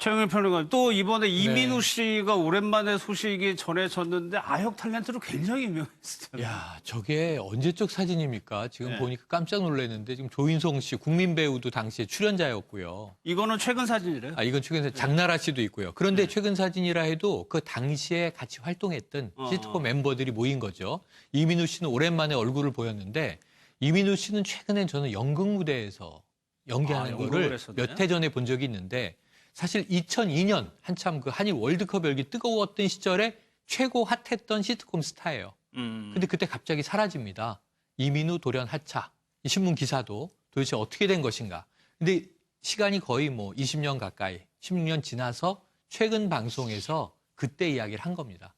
최영일 평론가 또 이번에 이민우 씨가 오랜만에 소식이 전해졌는데 아역 탤런트로 굉장히 유명했었잖아요. 야, 저게 언제적 사진입니까? 지금 네. 보니까 깜짝 놀랐는데 지금 조인성 씨, 국민 배우도 당시에 출연자였고요. 이거는 최근 사진이래요. 이건 최근 사진, 장나라 씨도 있고요. 그런데 최근 사진이라 해도 그 당시에 같이 활동했던 시트콤 mem버들이 모인 거죠. 이민우 씨는 오랜만에 얼굴을 보였는데 이민우 씨는 최근에 저는 연극 무대에서 연기하는 연극을 거를 했었네. 몇 해 전에 본 적이 있는데 사실 2002년 한참 그 한일 월드컵 열기 뜨거웠던 시절에 최고 핫했던 시트콤 스타예요. 근데 그때 갑자기 사라집니다. 이민우 돌연 하차. 이 신문 기사도 도대체 어떻게 된 것인가. 근데 시간이 거의 뭐 20년 가까이, 16년 지나서 최근 방송에서 그때 이야기를 한 겁니다.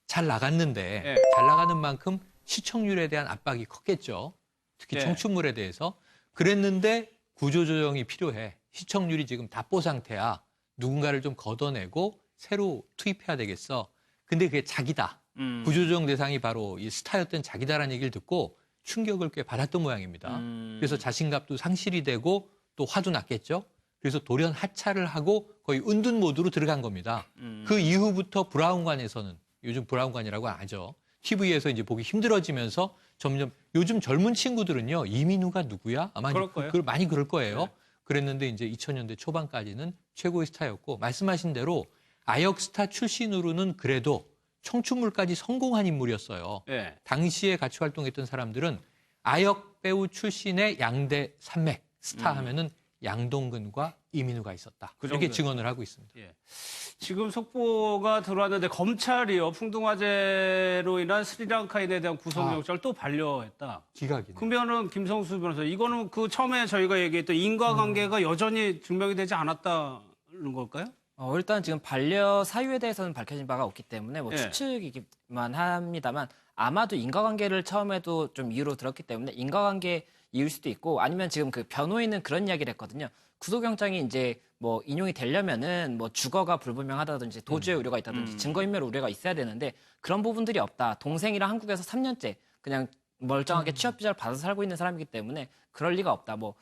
잘 나갔는데 네. 잘 나가는 만큼 시청률에 대한 압박이 컸겠죠. 특히 네. 청춘물에 대해서. 그랬는데 구조조정이 필요해. 시청률이 지금 답보 상태야. 누군가를 좀 걷어내고 새로 투입해야 되겠어. 근데 그게 자기다. 구조조정 대상이 바로 이 스타였던 자기다라는 얘기를 듣고 충격을 꽤 받았던 모양입니다. 그래서 자신감도 상실이 되고 또 화도 났겠죠. 그래서 돌연 하차를 하고 거의 은둔 모드로 들어간 겁니다. 그 이후부터 브라운관에서는 요즘 브라운관이라고 하죠. TV에서 이제 보기 힘들어지면서 점점 요즘 젊은 친구들은요. 이민우가 누구야? 아마 그럴 거예요. 많이 그럴 거예요. 네. 그랬는데 이제 2000년대 초반까지는 최고의 스타였고 말씀하신 대로 아역 스타 출신으로는 그래도 청춘물까지 성공한 인물이었어요. 네. 당시에 같이 활동했던 사람들은 아역 배우 출신의 양대 산맥 스타 하면은 양동근과 이민우가 있었다. 그 이렇게 정도였어요. 증언을 하고 있습니다. 예. 지금 속보가 들어왔는데 검찰이요. 풍등화재로 인한 스리랑카인에 대한 구속영장을 또 반려했다. 기각이네. 그러면은 김성수 변호사, 이거는 그 처음에 저희가 얘기했던 인과관계가 여전히 증명이 되지 않았다는 걸까요? 일단 지금 반려 사유에 대해서는 밝혀진 바가 없기 때문에 뭐 예. 추측이기만 합니다만 아마도 인과관계를 처음에도 좀 이유로 들었기 때문에 인과관계 이유일 수도 있고 아니면 지금 그 변호인은 그런 이야기를 했거든요. 구속영장이 이제 뭐 인용이 되려면은 뭐 주거가 불분명하다든지 도주의 우려가 있다든지 증거인멸 우려가 있어야 되는데 그런 부분들이 없다. 동생이랑 한국에서 3년째 그냥 멀쩡하게 취업 비자를 받아서 살고 있는 사람이기 때문에 그럴 리가 없다. 뭐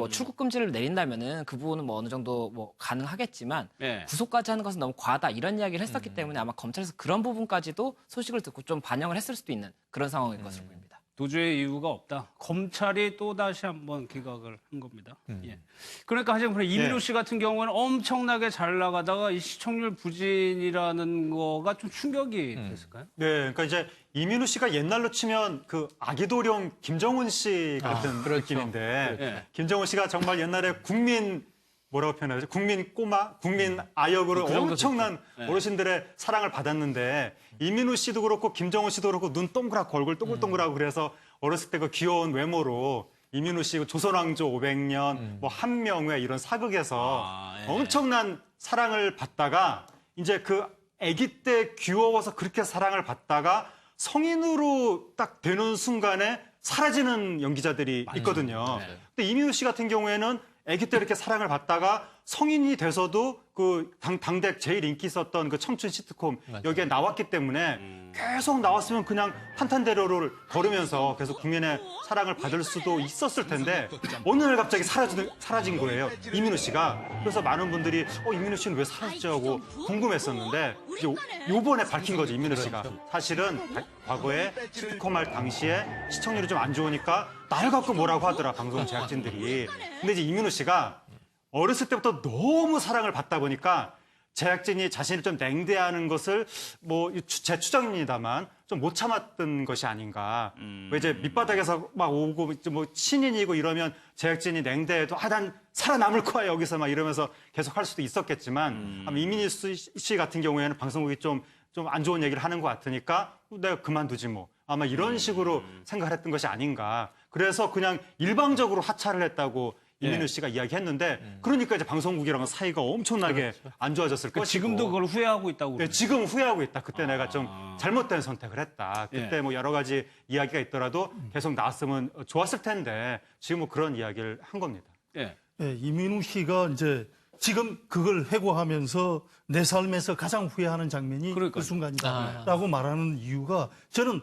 출국 금지를 내린다면은 그 부분은 뭐 어느 정도 뭐 가능하겠지만 예. 구속까지 하는 것은 너무 과하다 이런 이야기를 했었기 때문에 아마 검찰에서 그런 부분까지도 소식을 듣고 좀 반영을 했을 수도 있는 그런 상황일 것으로 보입니다. 도주의 이유가 없다. 검찰이 또 다시 한번 기각을 한 겁니다. 예. 그러니까 하지만 이민우 씨 같은 경우는 엄청나게 잘 나가다가 이 시청률 부진이라는 거가 좀 충격이 됐을까요? 네, 그러니까 이제 이민우 씨가 옛날로 치면 그 아기도령 김정은 씨 같은 그렇죠. 느낌인데 예. 김정은 씨가 정말 옛날에 국민 뭐라고 표현하죠? 국민 꼬마, 국민 아역으로 그 정도 엄청난 됐죠. 예. 어르신들의 사랑을 받았는데 이민우 씨도 그렇고 김정은 씨도 그렇고 눈 동그랗고 얼굴 동글동글하고 그래서 어렸을 때 그 귀여운 외모로 이민우 씨 그 조선왕조 500년, 뭐 한명회 이런 사극에서 예. 엄청난 사랑을 받다가 이제 그 아기 때 귀여워서 그렇게 사랑을 받다가 성인으로 딱 되는 순간에 사라지는 연기자들이 있거든요. 네. 근데 이민우 씨 같은 경우에는 아기 때 이렇게 사랑을 받다가 성인이 돼서도 그 당대 제일 인기 있었던 그 청춘 시트콤 여기에 나왔기 때문에 계속 나왔으면 그냥 탄탄대로를 걸으면서 계속 국민의 사랑을 받을 수도 있었을 텐데 어느 날 갑자기 사라진 거예요. 이민우 씨가. 그래서 많은 분들이 이민우 씨는 왜 사라졌지 하고 궁금했었는데 이제 요번에 밝힌 거죠. 이민우 씨가. 사실은 과거에 시트콤 할 당시에 시청률이 좀 안 좋으니까 날 갖고 뭐라고 하더라 방송 제작진들이. 근데 이제 이민우 씨가 어렸을 때부터 너무 사랑을 받다 보니까 제작진이 자신을 좀 냉대하는 것을 뭐 제 추정입니다만 좀 못 참았던 것이 아닌가. 왜 이제 밑바닥에서 막 오고 뭐 신인이고 이러면 제작진이 냉대해도 난 살아남을 거야 여기서 막 이러면서 계속 할 수도 있었겠지만 아마 이민희 씨 같은 경우에는 방송국이 좀 안 좋은 얘기를 하는 것 같으니까 내가 그만두지 뭐. 아마 이런 식으로 생각을 했던 것이 아닌가. 그래서 그냥 일방적으로 하차를 했다고 이민우 씨가 이야기했는데 그러니까 이제 방송국이랑은 사이가 엄청나게 안 좋아졌을 것이고 지금도 그걸 후회하고 있다고. 네, 그러네요. 지금 후회하고 있다. 그때 내가 좀 잘못된 선택을 했다. 그때 예. 뭐 여러 가지 이야기가 있더라도 계속 나왔으면 좋았을 텐데 지금 뭐 그런 이야기를 한 겁니다. 예. 예, 이민우 씨가 이제 지금 그걸 회고하면서 내 삶에서 가장 후회하는 장면이 그러니까요. 그 순간이다라고 말하는 이유가 저는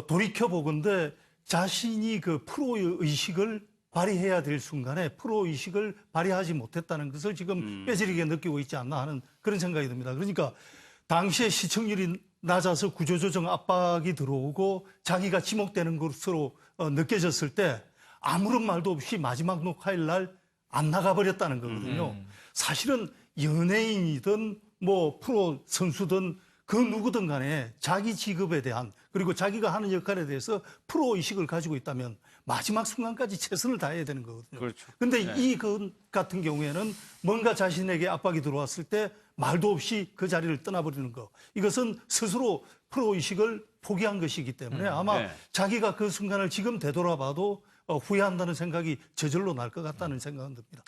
돌이켜보건대 자신이 그 프로의 의식을 발휘해야 될 순간에 프로 의식을 발휘하지 못했다는 것을 지금 뼈저리게 느끼고 있지 않나 하는 그런 생각이 듭니다. 그러니까 당시에 시청률이 낮아서 구조조정 압박이 들어오고 자기가 지목되는 것으로 느껴졌을 때 아무런 말도 없이 마지막 녹화일 날 안 나가버렸다는 거거든요. 사실은 연예인이든 뭐 프로 선수든 그 누구든 간에 자기 직업에 대한 그리고 자기가 하는 역할에 대해서 프로 의식을 가지고 있다면 마지막 순간까지 최선을 다해야 되는 거거든요. 그렇죠. 근데 이 같은 경우에는 뭔가 자신에게 압박이 들어왔을 때 말도 없이 그 자리를 떠나버리는 거. 이것은 스스로 프로 의식을 포기한 것이기 때문에 아마 네. 자기가 그 순간을 지금 되돌아봐도 후회한다는 생각이 저절로 날 것 같다는 생각은 듭니다.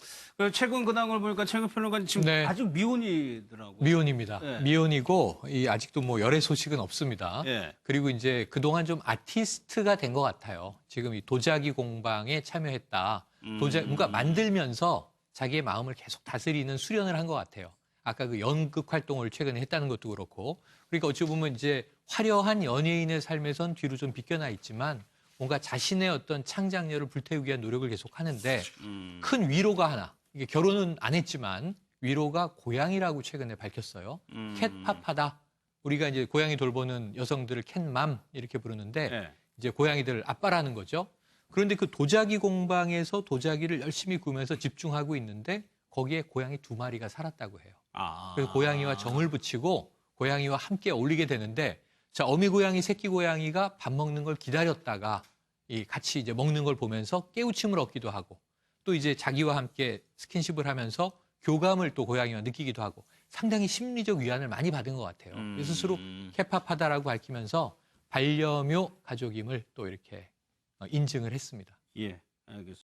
최근 근황을 보니까 최근 평론가님 지금 네. 아직 미혼이더라고요. 미혼입니다. 네. 미혼이고 아직도 뭐 열애 소식은 없습니다. 예. 그리고 이제 그동안 좀 아티스트가 된 것 같아요. 지금 이 도자기 공방에 참여했다. 뭔가 만들면서 자기의 마음을 계속 다스리는 수련을 한 것 같아요. 아까 그 연극 활동을 최근에 했다는 것도 그렇고. 그러니까 어찌 보면 이제 화려한 연예인의 삶에선 뒤로 좀 비껴나 있지만 뭔가 자신의 어떤 창작력을 불태우기 위한 노력을 계속 하는데 큰 위로가 하나. 이게 결혼은 안 했지만 위로가 고양이라고 최근에 밝혔어요. 캣파파다. 우리가 이제 고양이 돌보는 여성들을 캣맘 이렇게 부르는데 네. 이제 고양이들 아빠라는 거죠. 그런데 그 도자기 공방에서 도자기를 열심히 구우면서 집중하고 있는데 거기에 고양이 2마리가 살았다고 해요. 그래서 고양이와 정을 붙이고 고양이와 함께 어울리게 되는데 자, 어미 고양이, 새끼 고양이가 밥 먹는 걸 기다렸다가 같이 이제 먹는 걸 보면서 깨우침을 얻기도 하고 또 이제 자기와 함께 스킨십을 하면서 교감을 또 고양이와 느끼기도 하고 상당히 심리적 위안을 많이 받은 것 같아요. 스스로 캣파파다라고 밝히면서 반려묘 가족임을 또 이렇게 인증을 했습니다. 예, 알겠습니다.